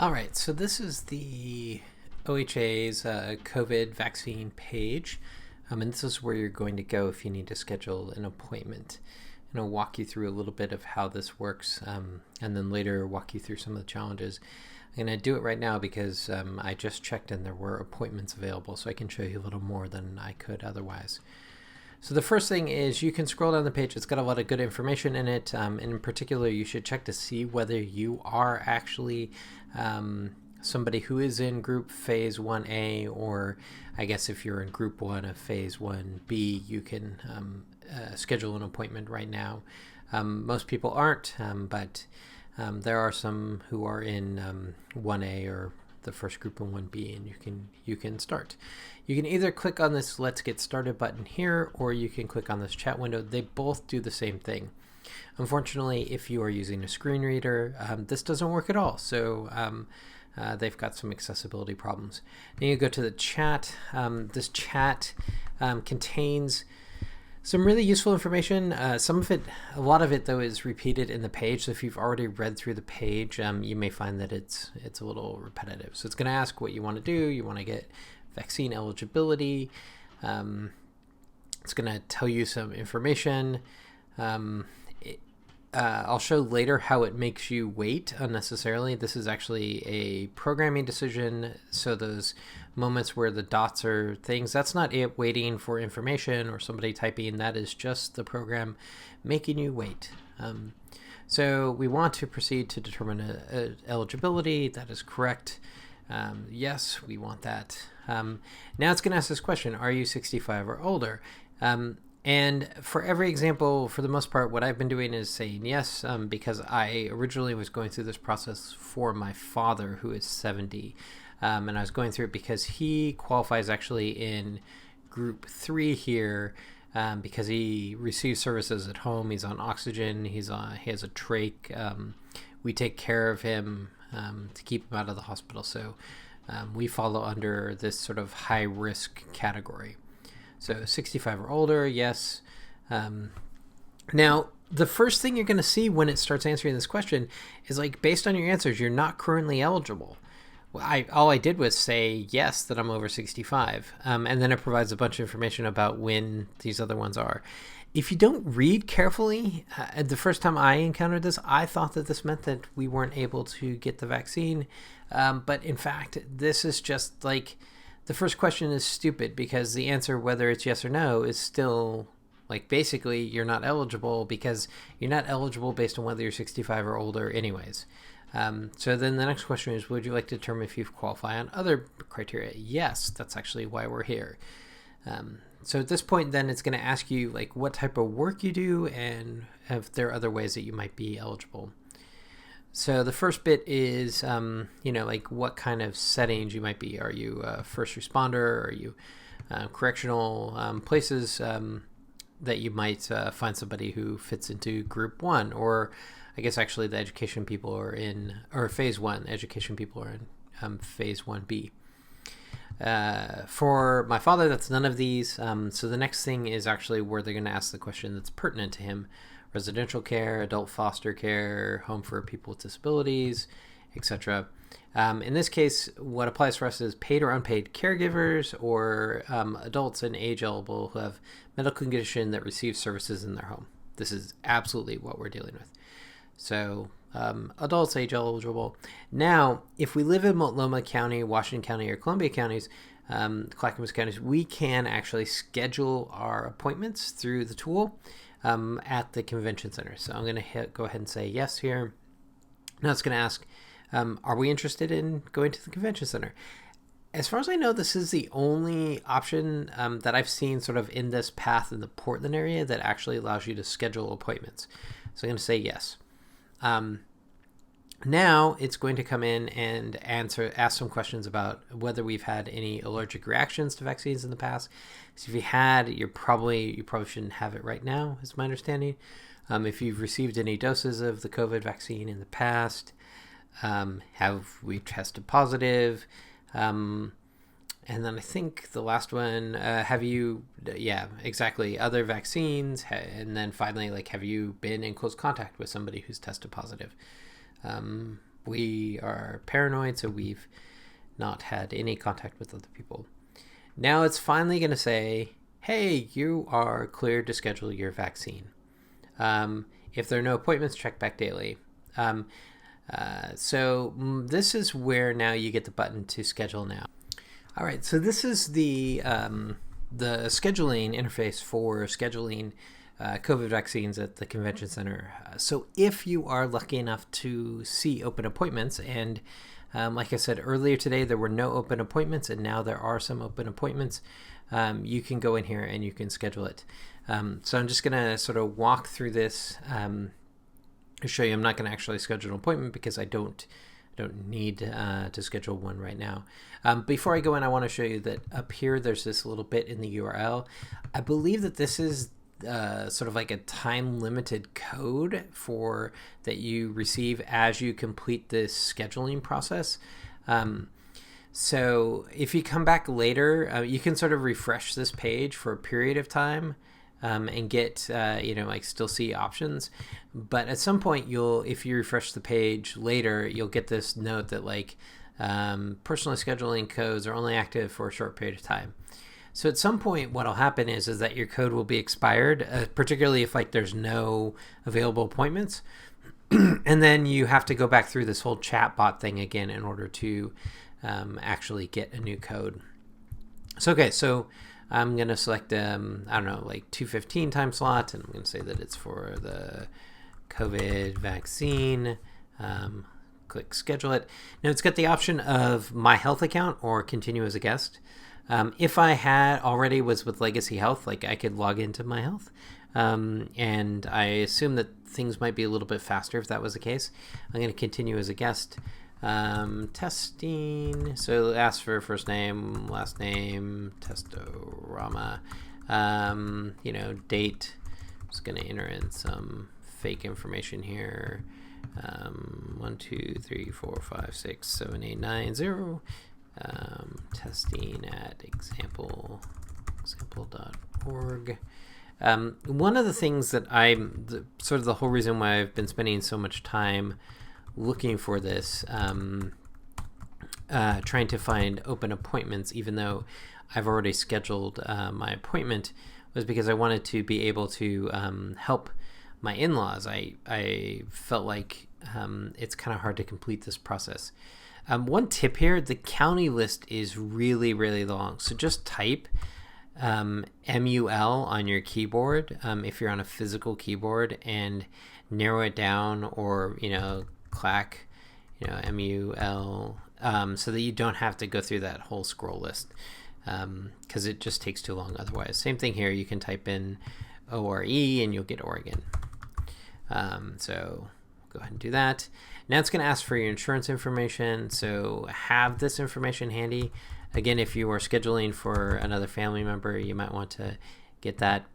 All right, so this is the OHA's COVID vaccine page, and this is where you're going to go if you need to schedule an appointment. And I'll walk you through a little bit of how this works, and then later walk you through some of the challenges. I'm going to do it right now because I just checked and there were appointments available, so I can show you a little more than I could otherwise. So the first thing is you can scroll down the page. It's got a lot of good information in it. In particular, you should check to see whether you are actually somebody who is in group phase 1A, or I guess if you're in group 1 of phase 1B, you can schedule an appointment right now. Most people aren't, but there are some who are in 1A or the first group in 1B, and you can start. You can either click on this Let's Get Started button here, or you can click on this chat window. They both do the same thing. Unfortunately, if you are using a screen reader, this doesn't work at all. So they've got some accessibility problems. Then you go to the chat. This chat contains some really useful information. A lot of it though is repeated in the page. So if you've already read through the page, you may find that it's a little repetitive. So it's going to ask what you want to do. You want to get vaccine eligibility. It's going to tell you some information. I'll show later how it makes you wait unnecessarily. This is actually a programming decision. So those moments where the dots are things, that's not it waiting for information or somebody typing. That is just the program making you wait. So we want to proceed to determine eligibility. That is correct. Yes, we want that. Now it's going to ask this question: are you 65 or older? And for every example, for the most part, what I've been doing is saying yes, because I originally was going through this process for my father, who is 70. And I was going through it because he qualifies actually in group 3 here, because he receives services at home. He's on oxygen. He has a trach. We take care of him to keep him out of the hospital. So we follow under this sort of high risk category. So 65 or older, yes. Now, the first thing you're going to see when it starts answering this question is, like, based on your answers, you're not currently eligible. Well, all I did was say yes, that I'm over 65, and then it provides a bunch of information about when these other ones are. If you don't read carefully, the first time I encountered this, I thought that this meant that we weren't able to get the vaccine, but in fact, this is just like... The first question is stupid because the answer, whether it's yes or no, is still, like, basically you're not eligible, because you're not eligible based on whether you're 65 or older anyways. So then the next question is, would you like to determine if you qualify on other criteria? Yes, that's actually why we're here. So at this point, then it's going to ask you, like, what type of work you do and if there are other ways that you might be eligible. So the first bit is, like what kind of settings you might be. Are you a first responder? Are you correctional places that you might find somebody who fits into group 1? Or I guess actually the education people are in, or phase 1, education people are in phase 1B. For my father, that's none of these. So the next thing is actually where they're going to ask the question that's pertinent to him. Residential care, adult foster care, home for people with disabilities, etc. In this case, what applies for us is paid or unpaid caregivers, or adults and age eligible who have medical condition that receive services in their home. This is absolutely what we're dealing with. So adults, age eligible. Now, if we live in Multnomah County, Washington County, or Columbia counties, Clackamas counties, we can actually schedule our appointments through the tool at the convention center. So I'm going to go ahead and say yes here. Now it's going to ask, are we interested in going to the convention center? As far as I know, this is the only option that I've seen sort of in this path in the Portland area that actually allows you to schedule appointments. So I'm going to say yes. Now it's going to come in and ask some questions about whether we've had any allergic reactions to vaccines in the past. So if you had, you probably shouldn't have it right now, is my understanding. If you've received any doses of the COVID vaccine in the past, have we tested positive? And then I think the last one, have you, yeah, exactly, other vaccines? And then finally, like, have you been in close contact with somebody who's tested positive? We are paranoid, so we've not had any contact with other people. Now it's finally going to say, hey, you are cleared to schedule your vaccine. If there are no appointments, check back daily. So this is where now you get the button to schedule now. All right, so this is the scheduling interface for scheduling COVID vaccines at the convention center. So if you are lucky enough to see open appointments, and like I said earlier today, there were no open appointments, and now there are some open appointments, you can go in here and you can schedule it. So I'm just going to sort of walk through this to show you. I'm not going to actually schedule an appointment because I don't need to schedule one right now. Before I go in, I want to show you that up here there's this little bit in the URL. I believe that this is sort of like a time-limited code that you receive as you complete this scheduling process. So if you come back later, you can sort of refresh this page for a period of time and get, like still see options. But at some point, if you refresh the page later, you'll get this note that like personal scheduling codes are only active for a short period of time. So at some point, what'll happen is that your code will be expired, particularly if like there's no available appointments. And then you have to go back through this whole chatbot thing again in order to actually get a new code. So I'm going to select, like 2:15 time slot, and I'm going to say that it's for the COVID vaccine. Click schedule it. Now it's got the option of my health account or continue as a guest. If I was with Legacy Health, like I could log into my health. And I assume that things might be a little bit faster if that was the case. I'm going to continue as a guest. Testing. So ask for first name, last name, Testorama. Date. I'm just going to enter in some fake information here. 1, 2, 3, 4, 5, 6, 7, 8, 9, 0. Testing at example.org. One of the things that sort of the whole reason why I've been spending so much time looking for this, trying to find open appointments, even though I've already scheduled my appointment, was because I wanted to be able to help my in-laws. I felt like it's kind of hard to complete this process. One tip here, the county list is really, really long. So just type MUL on your keyboard if you're on a physical keyboard, and narrow it down, or, clack, MUL, so that you don't have to go through that whole scroll list, because it just takes too long otherwise. Same thing here. You can type in ORE and you'll get Oregon. So go ahead and do that. Now it's going to ask for your insurance information, so have this information handy. Again, if you are scheduling for another family member, you might want to get that.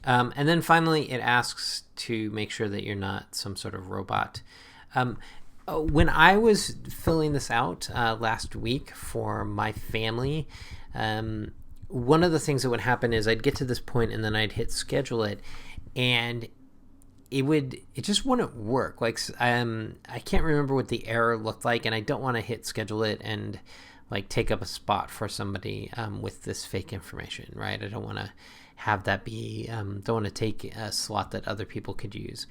And then finally, it asks to make sure that you're not some sort of robot. When I was filling this out last week for my family, one of the things that would happen is I'd get to this point and then I'd hit schedule it, and it just wouldn't work. Like, I can't remember what the error looked like, and I don't want to hit schedule it and like take up a spot for somebody with this fake information, right? I don't want to have that be, don't want to take a slot that other people could use.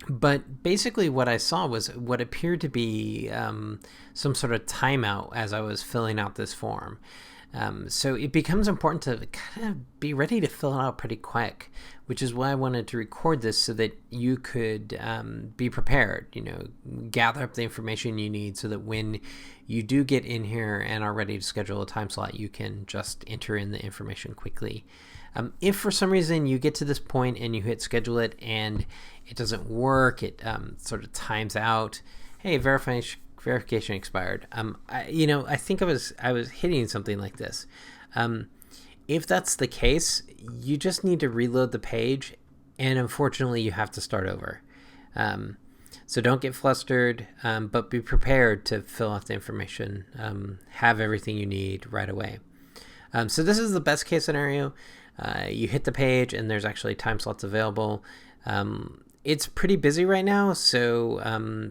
But basically what I saw was what appeared to be some sort of timeout as I was filling out this form. So it becomes important to kind of be ready to fill it out pretty quick, which is why I wanted to record this so that you could be prepared, gather up the information you need so that when you do get in here and are ready to schedule a time slot, you can just enter in the information quickly. If for some reason you get to this point and you hit schedule it and it doesn't work, it sort of times out, hey, verification expired. I think I was hitting something like this. If that's the case, you just need to reload the page, and unfortunately you have to start over. So don't get flustered, but be prepared to fill out the information, have everything you need right away. So this is the best case scenario. You hit the page and there's actually time slots available. It's pretty busy right now, so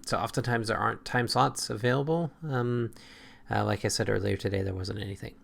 so oftentimes there aren't time slots available. Like I said earlier today, there wasn't anything.